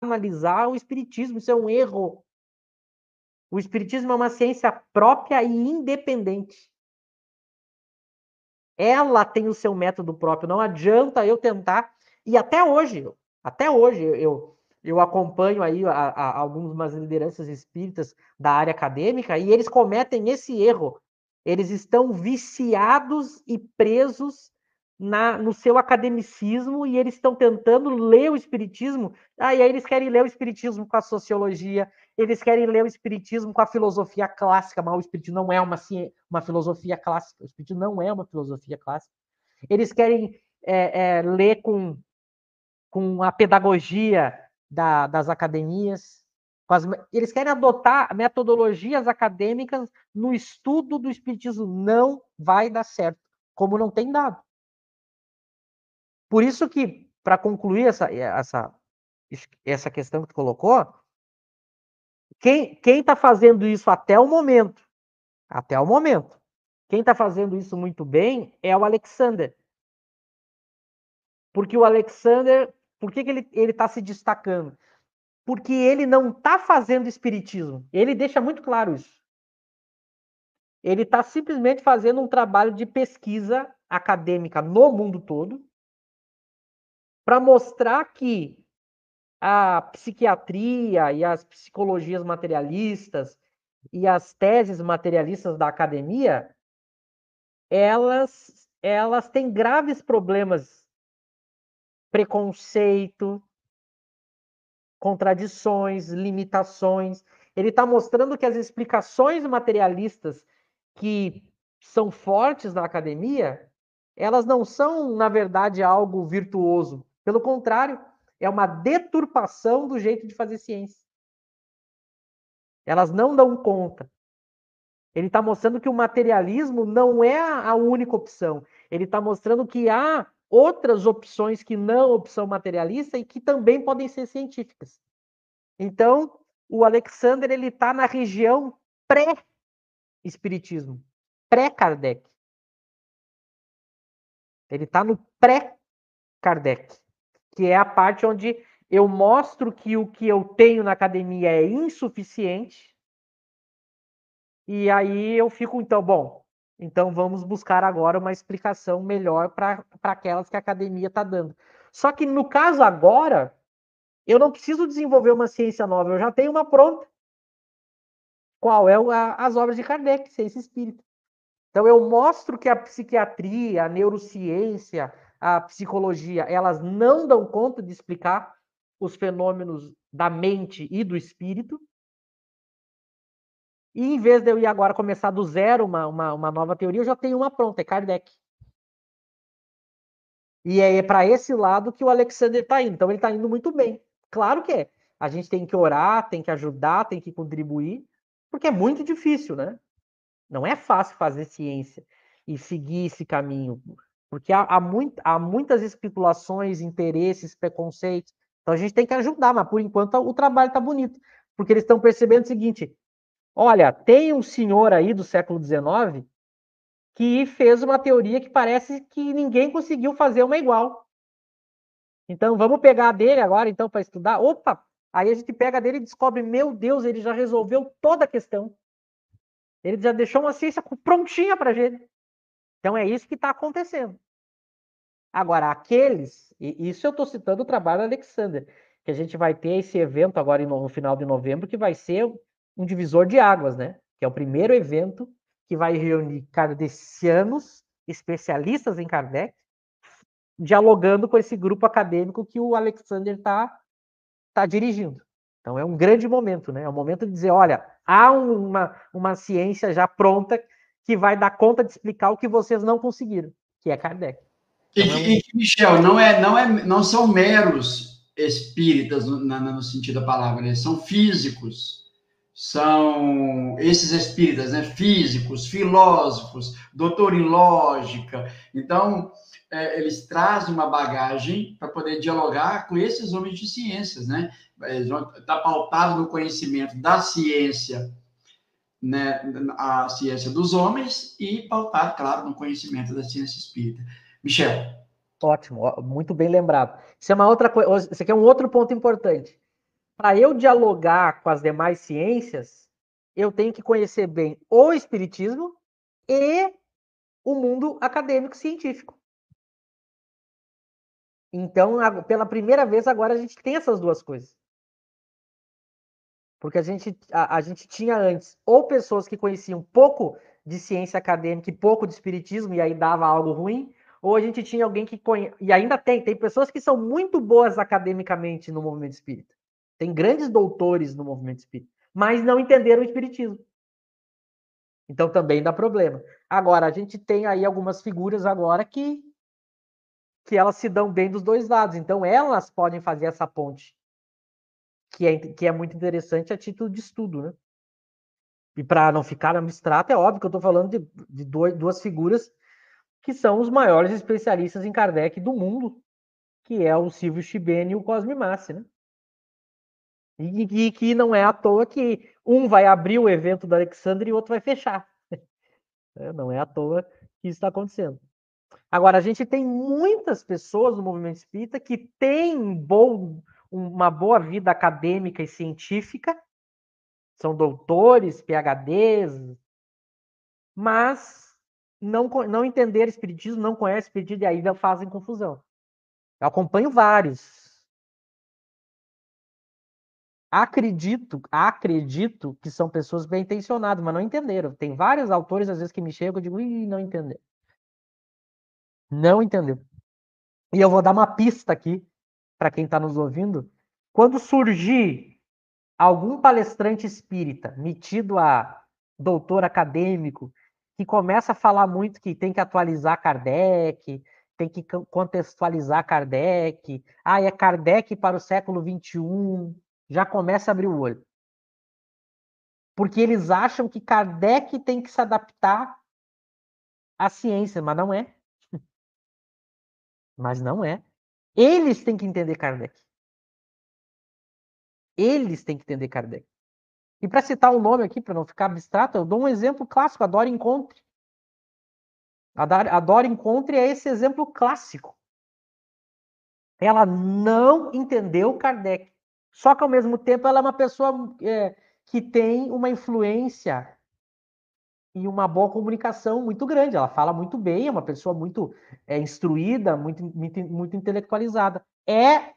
analisar o espiritismo, isso é um erro. O espiritismo é uma ciência própria e independente. Ela tem o seu método próprio, não adianta eu tentar. E até hoje eu acompanho aí algumas lideranças espíritas da área acadêmica e eles cometem esse erro. Eles estão viciados e presos no seu academicismo e eles estão tentando ler o espiritismo. E aí eles querem ler o espiritismo com a sociologia, eles querem ler o espiritismo com a filosofia clássica, mas o espiritismo não é uma filosofia clássica. O espiritismo não é uma filosofia clássica. Eles querem ler com a pedagogia das academias. Eles querem adotar metodologias acadêmicas no estudo do espiritismo. Não vai dar certo, como não tem dado. Por isso que, para concluir essa questão que tu colocou, quem está fazendo isso até o momento, quem está fazendo isso muito bem é o Alexander. Porque o Alexander, por que ele está se destacando? Porque ele não está fazendo espiritismo. Ele deixa muito claro isso. Ele está simplesmente fazendo um trabalho de pesquisa acadêmica no mundo todo para mostrar que a psiquiatria e as psicologias materialistas e as teses materialistas da academia, elas têm graves problemas, preconceito, contradições, limitações. Ele está mostrando que as explicações materialistas que são fortes na academia, elas não são, na verdade, algo virtuoso. Pelo contrário, é uma deturpação do jeito de fazer ciência. Elas não dão conta. Ele está mostrando que o materialismo não é a única opção. Ele está mostrando que há outras opções que não opção materialista e que também podem ser científicas. Então, o Alexander ele está na região pré-espiritismo, pré-Kardec. Ele está no pré-Kardec, que é a parte onde eu mostro que o que eu tenho na academia é insuficiente. E aí eu fico, então, bom, então vamos buscar agora uma explicação melhor para aquelas que a academia está dando. Só que no caso agora, eu não preciso desenvolver uma ciência nova, eu já tenho uma pronta. Qual é as obras de Kardec, ciência espírita. Então eu mostro que a psiquiatria, a neurociência, a psicologia, elas não dão conta de explicar os fenômenos da mente e do espírito. E em vez de eu ir agora começar do zero uma nova teoria, eu já tenho uma pronta, é Kardec. E é para esse lado que o Alexander está indo. Então ele está indo muito bem. Claro que é. A gente tem que orar, tem que ajudar, tem que contribuir, porque é muito difícil, né? Não é fácil fazer ciência e seguir esse caminho, porque há muitas especulações, interesses, preconceitos. Então a gente tem que ajudar, mas por enquanto o trabalho está bonito, porque eles estão percebendo o seguinte: olha, tem um senhor aí do século XIX que fez uma teoria que parece que ninguém conseguiu fazer uma igual. Então vamos pegar a dele agora então para estudar. Opa! Aí a gente pega a dele e descobre, meu Deus, ele já resolveu toda a questão. Ele já deixou uma ciência prontinha para a gente. Então é isso que está acontecendo. Agora, isso eu estou citando o trabalho do Alexander, que a gente vai ter esse evento agora no final de novembro, que vai ser um divisor de águas, né? Que é o primeiro evento que vai reunir kardecianos, especialistas em Kardec, dialogando com esse grupo acadêmico que o Alexander tá dirigindo. Então é um grande momento, né? É o momento de dizer, olha, há uma ciência já pronta que vai dar conta de explicar o que vocês não conseguiram, que é Kardec. Então Michel, não são meros espíritas no sentido da palavra, eles são físicos. São esses espíritas, né? Físicos, filósofos, doutor em lógica. Então, eles trazem uma bagagem para poder dialogar com esses homens de ciências, né? Está pautado no conhecimento da ciência, né? A ciência dos homens e pautado, claro, no conhecimento da ciência espírita. Michel. ótimo, muito bem lembrado. Isso é uma outra coisa, isso aqui é um outro ponto importante. Para eu dialogar com as demais ciências, eu tenho que conhecer bem o espiritismo e o mundo acadêmico científico. Então, pela primeira vez, agora a gente tem essas duas coisas. Porque a gente tinha antes ou pessoas que conheciam pouco de ciência acadêmica e pouco de espiritismo, e aí dava algo ruim, ou a gente tinha alguém que conhece. E ainda tem pessoas que são muito boas academicamente no movimento espírita. Tem grandes doutores no movimento espírita, mas não entenderam o espiritismo. Então também dá problema. Agora, a gente tem aí algumas figuras agora que elas se dão bem dos dois lados. Então elas podem fazer essa ponte, que é muito interessante a título de estudo, né? E para não ficar abstrato, é óbvio que eu estou falando de duas figuras que são os maiores especialistas em Kardec do mundo, que é o Silvio Shibene e o Cosme Massi, né? E que não é à toa que um vai abrir o evento do Alexandre e o outro vai fechar. Não é à toa que isso está acontecendo. Agora, a gente tem muitas pessoas no movimento espírita que têm uma boa vida acadêmica e científica, são doutores, PhDs, mas não entenderam espiritismo, não conhecem espiritismo e ainda fazem confusão. Eu acompanho vários. Acredito que são pessoas bem intencionadas, mas não entenderam. Tem vários autores, às vezes, que me chegam e eu digo, não entendeu. Não entendeu. E eu vou dar uma pista aqui para quem está nos ouvindo. Quando surgir algum palestrante espírita metido a doutor acadêmico que começa a falar muito que tem que atualizar Kardec, tem que contextualizar Kardec, é Kardec para o século XXI, já começa a abrir o olho. Porque eles acham que Kardec tem que se adaptar à ciência, mas não é. Mas não é. Eles têm que entender Kardec. Eles têm que entender Kardec. E para citar um nome aqui, para não ficar abstrato, eu dou um exemplo clássico, a Dora Encontre. A Dora Encontre é esse exemplo clássico. Ela não entendeu Kardec. Só que, ao mesmo tempo, ela é uma pessoa que tem uma influência e uma boa comunicação muito grande. Ela fala muito bem, é uma pessoa muito instruída, muito intelectualizada. É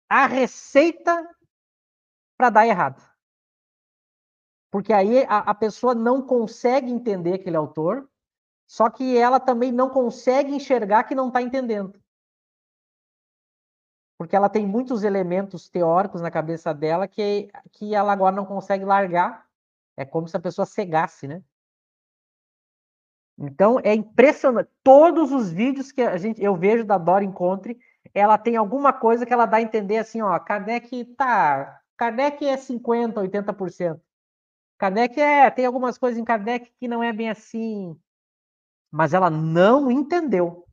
a receita para dar errado. Porque aí a pessoa não consegue entender aquele autor, só que ela também não consegue enxergar que não está entendendo. Porque ela tem muitos elementos teóricos na cabeça dela que ela agora não consegue largar. É como se a pessoa cegasse, né? Então é impressionante. Todos os vídeos que eu vejo da Dora Encontre, ela tem alguma coisa que ela dá a entender assim, ó, Kardec é 50, 80%. Kardec tem algumas coisas em Kardec que não é bem assim, mas ela não entendeu.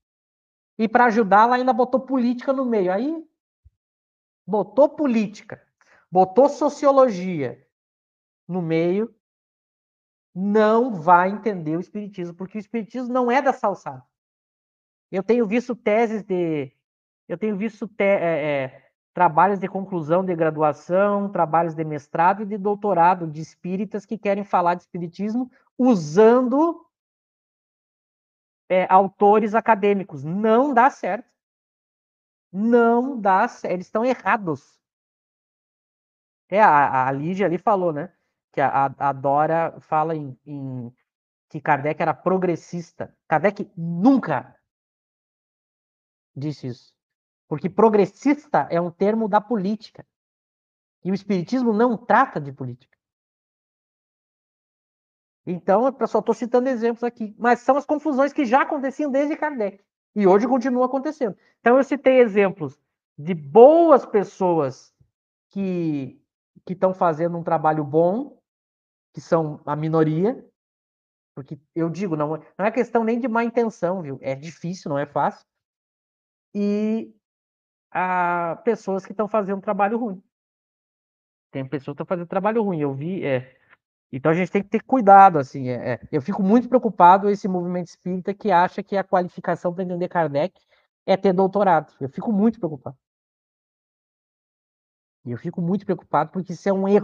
E para ajudar, ela ainda botou política no meio. Aí botou política, botou sociologia no meio, não vai entender o espiritismo, porque o espiritismo não é dessa alçada. Eu tenho visto trabalhos de conclusão de graduação, trabalhos de mestrado e de doutorado de espíritas que querem falar de espiritismo usando autores acadêmicos. Não dá certo. Não dá certo. Eles estão errados. A Lígia ali falou, né? Que a Dora fala que Kardec era progressista. Kardec nunca disse isso. Porque progressista é um termo da política. E o espiritismo não trata de política. Então, eu só estou citando exemplos aqui. Mas são as confusões que já aconteciam desde Kardec. E hoje continua acontecendo. Então, eu citei exemplos de boas pessoas que estão fazendo um trabalho bom, que são a minoria, porque eu digo, não é questão nem de má intenção, viu? É difícil, não é fácil. E pessoas que estão fazendo trabalho ruim. Tem pessoas que estão fazendo trabalho ruim. Eu vi, Então a gente tem que ter cuidado, assim. Eu fico muito preocupado com esse movimento espírita que acha que a qualificação para entender Kardec é ter doutorado. Eu fico muito preocupado. E eu fico muito preocupado porque isso é um erro